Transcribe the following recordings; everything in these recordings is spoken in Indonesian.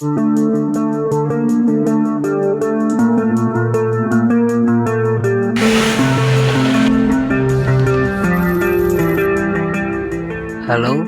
Halo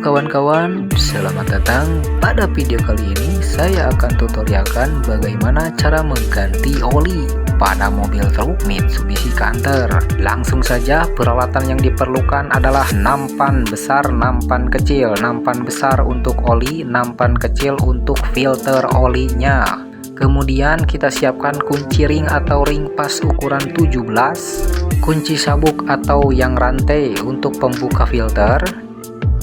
kawan-kawan, selamat datang. Pada video kali ini saya akan tutorialkan bagaimana cara mengganti oli pada mobil truk Mitsubishi Canter. Langsung saja, peralatan yang diperlukan adalah nampan besar, nampan kecil. Nampan besar untuk oli, nampan kecil untuk filter olinya. Kemudian kita siapkan kunci ring atau ring pas ukuran 17, kunci sabuk atau yang rantai untuk pembuka filter,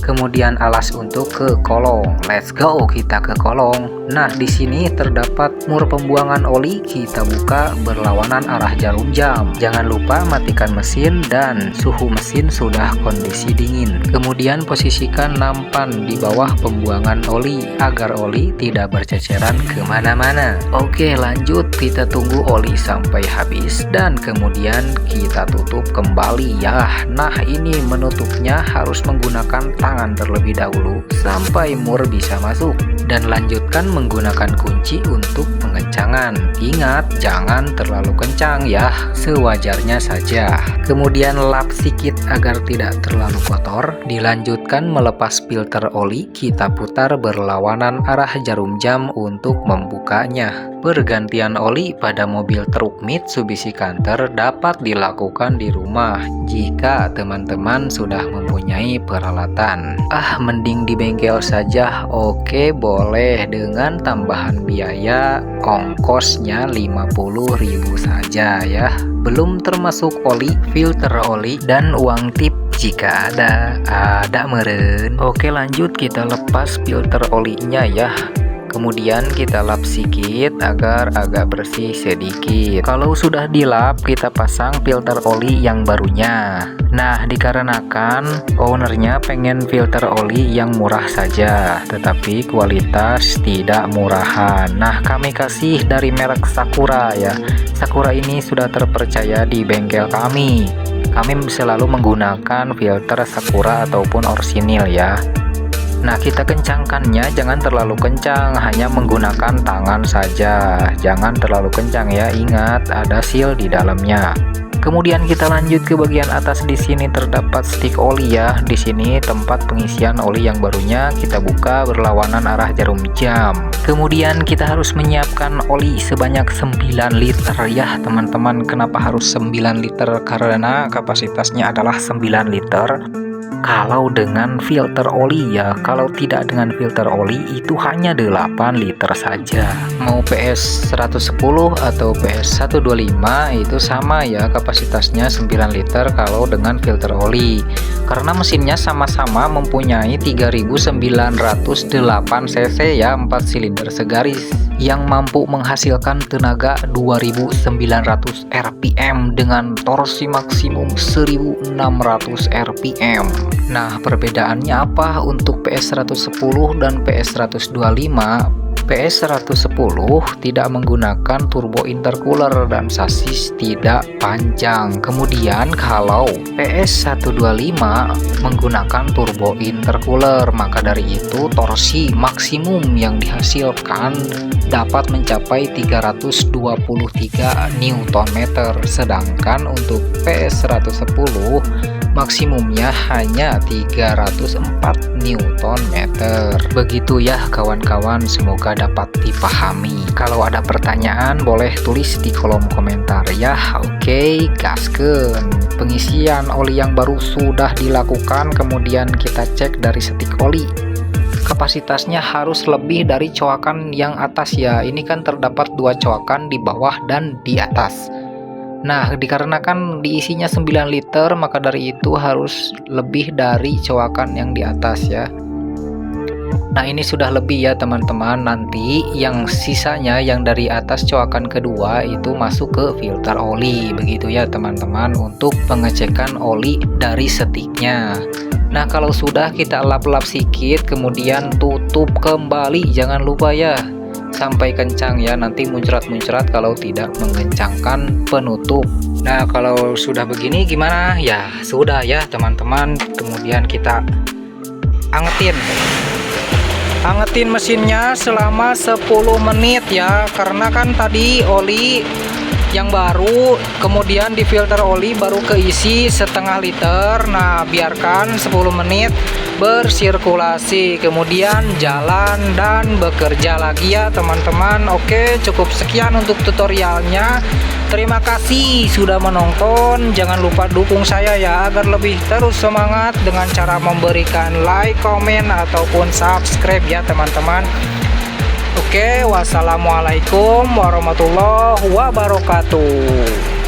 kemudian alas untuk ke kolong. Let's go, kita ke kolong. Nah, di sini terdapat mur pembuangan oli, kita buka berlawanan arah jarum jam. Jangan lupa matikan mesin dan suhu mesin sudah kondisi dingin. Kemudian posisikan nampan di bawah pembuangan oli agar oli tidak berceceran kemana-mana. Oke, lanjut, kita tunggu oli sampai habis dan kemudian kita tutup kembali ya. Nah, ini menutupnya harus menggunakan tangan terlebih dahulu sampai mur bisa masuk, dan lanjutkan menggunakan kunci untuk pengencangan. Ingat, jangan terlalu kencang ya, sewajarnya saja. Kemudian lap sedikit agar tidak terlalu kotor. Dilanjutkan melepas filter oli, kita putar berlawanan arah jarum jam untuk membukanya. Pergantian oli pada mobil truk Mitsubishi Canter dapat dilakukan di rumah jika teman-teman sudah mempunyai peralatan. Mending di bengkel saja. Oke, boleh, dengan tambahan biaya ongkosnya 50.000 saja ya. Belum termasuk oli, filter oli, dan uang tip jika ada meren. Oke, lanjut, kita lepas filter olinya ya. Kemudian kita lap sedikit agar agak bersih sedikit. Kalau sudah dilap, kita pasang filter oli yang barunya. Nah, dikarenakan ownernya pengen filter oli yang murah saja, tetapi kualitas tidak murahan. Nah, kami kasih dari merek Sakura ya. Sakura ini sudah terpercaya di bengkel kami. Kami selalu menggunakan filter Sakura ataupun orsinil ya. Nah, kita kencangkannya jangan terlalu kencang, hanya menggunakan tangan saja. Jangan terlalu kencang ya, ingat ada seal di dalamnya. Kemudian kita lanjut ke bagian atas. Di sini terdapat stik oli ya. Di sini tempat pengisian oli yang barunya, kita buka berlawanan arah jarum jam. Kemudian kita harus menyiapkan oli sebanyak 9 liter ya teman-teman. Kenapa harus 9 liter? Karena kapasitasnya adalah 9 liter. Kalau dengan filter oli ya, kalau tidak dengan filter oli itu hanya 8 liter saja. Mau PS 110 atau PS 125 itu sama ya, kapasitasnya 9 liter kalau dengan filter oli. Karena mesinnya sama-sama mempunyai 3908 cc ya, 4 silinder segaris yang mampu menghasilkan tenaga 2900 rpm dengan torsi maksimum 1600 rpm. Nah, perbedaannya apa untuk PS 110 dan PS 125? PS 110 tidak menggunakan turbo intercooler dan sasis tidak panjang. Kemudian kalau PS 125 menggunakan turbo intercooler, maka dari itu torsi maksimum yang dihasilkan dapat mencapai 323 Nm, sedangkan untuk PS 110 maksimumnya hanya 304 Nm. Begitu ya kawan-kawan, semoga dapat dipahami. Kalau ada pertanyaan boleh tulis di kolom komentar ya. Oke, gaskeun. Pengisian oli yang baru sudah dilakukan, kemudian kita cek dari stik oli. Kapasitasnya harus lebih dari coakan yang atas ya. Ini kan terdapat 2 coakan di bawah dan di atas. Nah, dikarenakan diisinya 9 liter, maka dari itu harus lebih dari coakan yang di atas ya. Nah, ini sudah lebih ya teman-teman. Nanti yang sisanya yang dari atas coakan kedua itu masuk ke filter oli. Begitu ya teman-teman untuk pengecekan oli dari stiknya. Nah, kalau sudah kita lap-lap sedikit, kemudian tutup kembali. Jangan lupa ya, sampai kencang ya, nanti muncrat-muncrat kalau tidak mengencangkan penutup. Nah, kalau sudah begini gimana? Ya, sudah ya teman-teman. Kemudian kita angetin. Angetin mesinnya selama 10 menit ya, karena kan tadi oli yang baru, kemudian di filter oli baru keisi setengah liter. Nah, biarkan 10 menit bersirkulasi, kemudian jalan dan bekerja lagi ya teman-teman. Oke, cukup sekian untuk tutorialnya. Terima kasih sudah menonton. Jangan lupa dukung saya ya, agar lebih terus semangat dengan cara memberikan like, komen, ataupun subscribe ya teman-teman. Oke, wassalamualaikum warahmatullahi wabarakatuh.